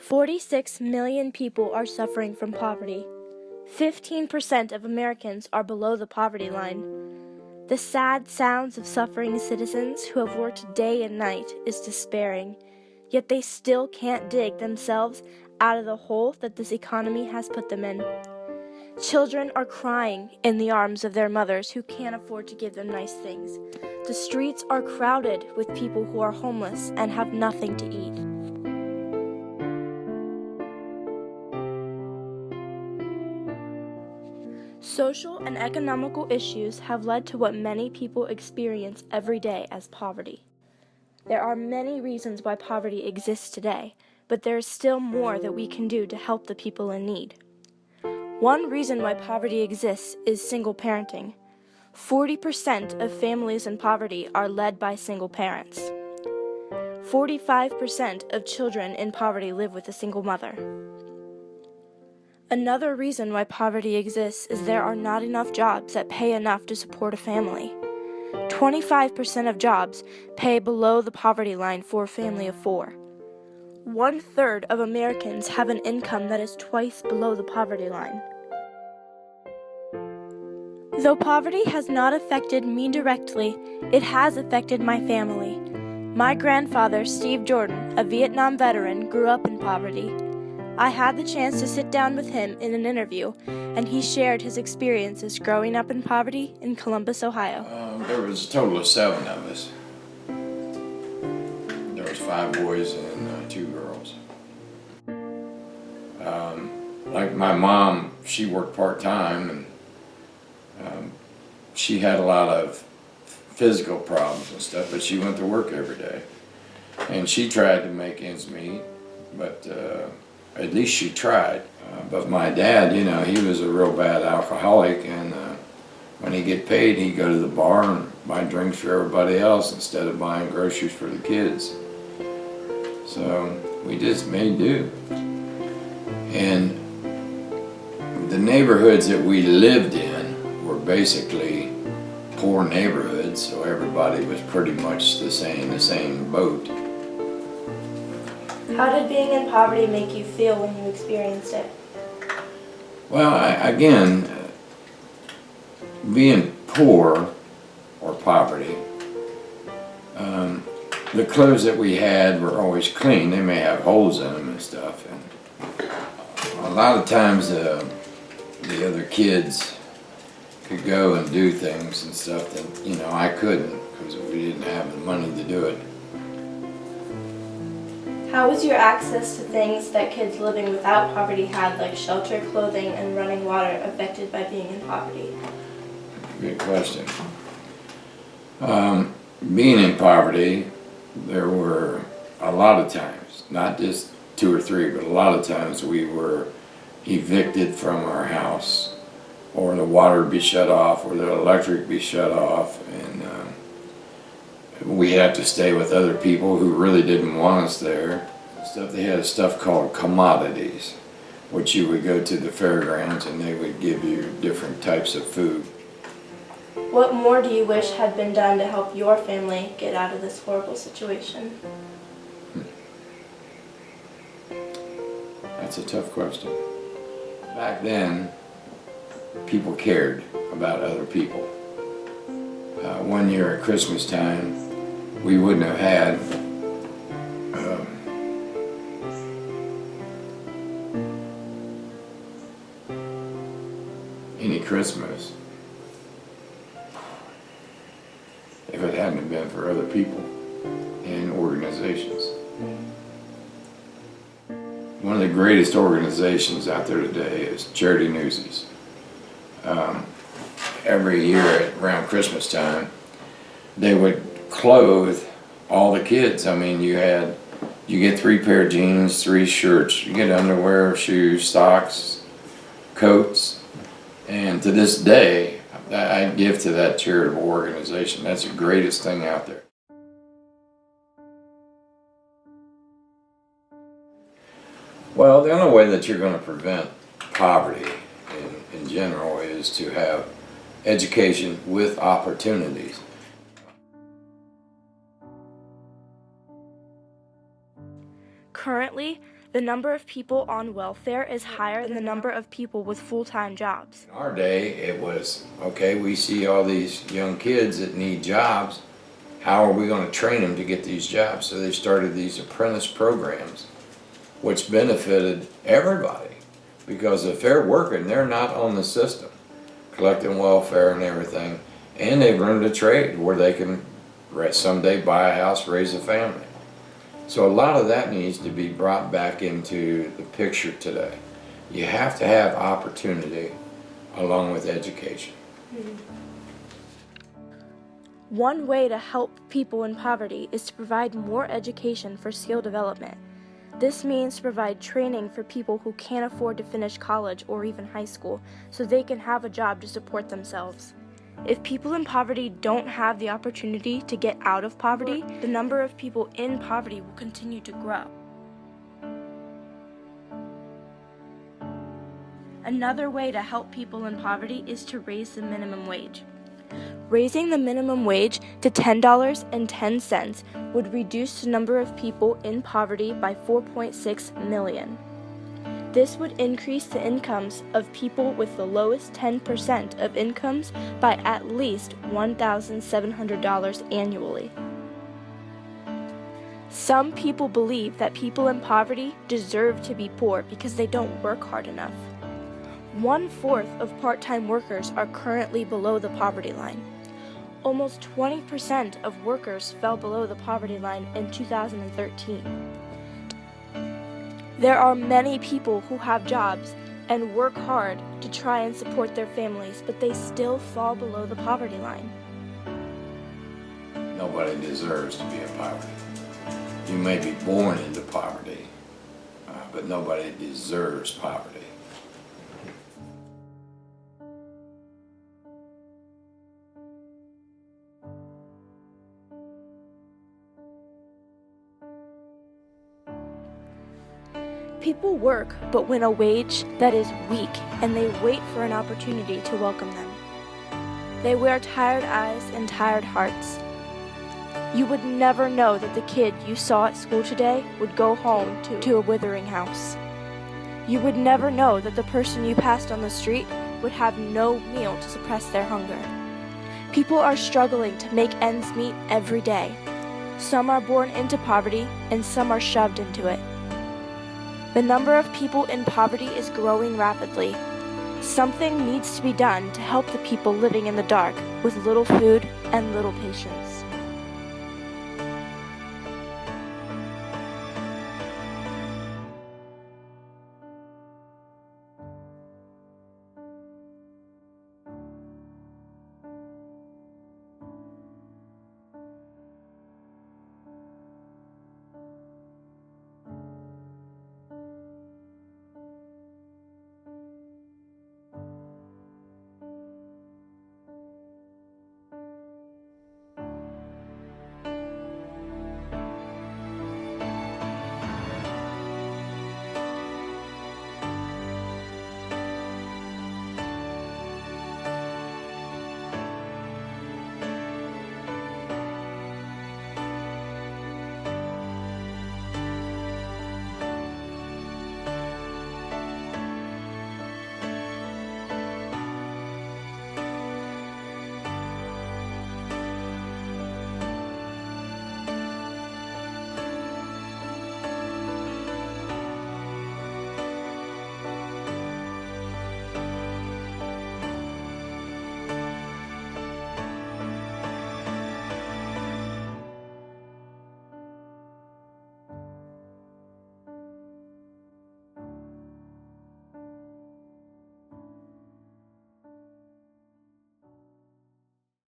46 million people are suffering from poverty. 15% of Americans are below the poverty line. The sad sounds of suffering citizens who have worked day and night is despairing, yet they still can't dig themselves out of the hole that this economy has put them in. Children are crying in the arms of their mothers who can't afford to give them nice things. The streets are crowded with people who are homeless and have nothing to eat. Social and economical issues have led to what many people experience every day as poverty. There are many reasons why poverty exists today, but there is still more that we can do to help the people in need. One reason why poverty exists is single parenting. 40% of families in poverty are led by single parents. 45% of children in poverty live with a single mother. Another reason why poverty exists is there are not enough jobs that pay enough to support a family. 25% of jobs pay below the poverty line for a family of 4. 1/3 of Americans have an income that is twice below the poverty line. Though poverty has not affected me directly, it has affected my family. My grandfather, Steve Jordan, a Vietnam veteran, grew up in poverty. I had the chance to sit down with him in an interview, and he shared his experiences growing up in poverty in Columbus, Ohio. There was a total of 7 of us. There was 5 boys and 2 girls. Like my mom, she worked part-time, and she had a lot of physical problems and stuff, but she went to work every day. And she tried to make ends meet, but at least she tried. But my dad, you know, he was a real bad alcoholic, and when he get paid, he'd go to the bar and buy drinks for everybody else instead of buying groceries for the kids. So we just made do. And the neighborhoods that we lived in were basically poor neighborhoods, so everybody was pretty much the same boat. How did being in poverty make you feel when you experienced it? Well, again, being poor or poverty, the clothes that we had were always clean. They may have holes in them and stuff, and a lot of times the other kids could go and do things and stuff that, you know, I couldn't because we didn't have the money to do it. How was your access to things that kids living without poverty had, like shelter, clothing, and running water, affected by being in poverty? Good question. Being in poverty, there were a lot of times, not just 2 or 3, but a lot of times we were evicted from our house, or the water would be shut off, or the electric would be shut off, and we had to stay with other people who really didn't want us there. They had stuff called commodities, which you would go to the fairgrounds and they would give you different types of food. What more do you wish had been done to help your family get out of this horrible situation? That's a tough question. Back then, people cared about other people. One year at Christmas time, we wouldn't have had any Christmas if it hadn't been for other people and organizations. One of the greatest organizations out there today is Charity Newsies. Every year around Christmas time, they would clothe all the kids. I mean, you get 3 pair of jeans, 3 shirts, you get underwear, shoes, socks, coats, and to this day, I give to that charitable organization. That's the greatest thing out there. Well, the only way that you're going to prevent poverty in general is to have education with opportunities. Currently, The number of people on welfare is higher than the number of people with full-time jobs. In our day, it was, okay, we see all these young kids that need jobs. How are we going to train them to get these jobs? So they started these apprentice programs, which benefited everybody. Because if they're working, they're not on the system, collecting welfare and everything. And they've learned a trade where they can someday buy a house, raise a family. So a lot of that needs to be brought back into the picture today. You have to have opportunity along with education. One way to help people in poverty is to provide more education for skill development. This means to provide training for people who can't afford to finish college or even high school so they can have a job to support themselves. If people in poverty don't have the opportunity to get out of poverty, the number of people in poverty will continue to grow. Another way to help people in poverty is to raise the minimum wage. Raising the minimum wage to $10.10 would reduce the number of people in poverty by 4.6 million. This would increase the incomes of people with the lowest 10% of incomes by at least $1,700 annually. Some people believe that people in poverty deserve to be poor because they don't work hard enough. 1/4 of part-time workers are currently below the poverty line. Almost 20% of workers fell below the poverty line in 2013. There are many people who have jobs and work hard to try and support their families, but they still fall below the poverty line. Nobody deserves to be in poverty. You may be born into poverty, but nobody deserves poverty. People work but win a wage that is weak, and they wait for an opportunity to welcome them. They wear tired eyes and tired hearts. You would never know that the kid you saw at school today would go home to a withering house. You would never know that the person you passed on the street would have no meal to suppress their hunger. People are struggling to make ends meet every day. Some are born into poverty, and some are shoved into it. The number of people in poverty is growing rapidly. Something needs to be done to help the people living in the dark with little food and little patience.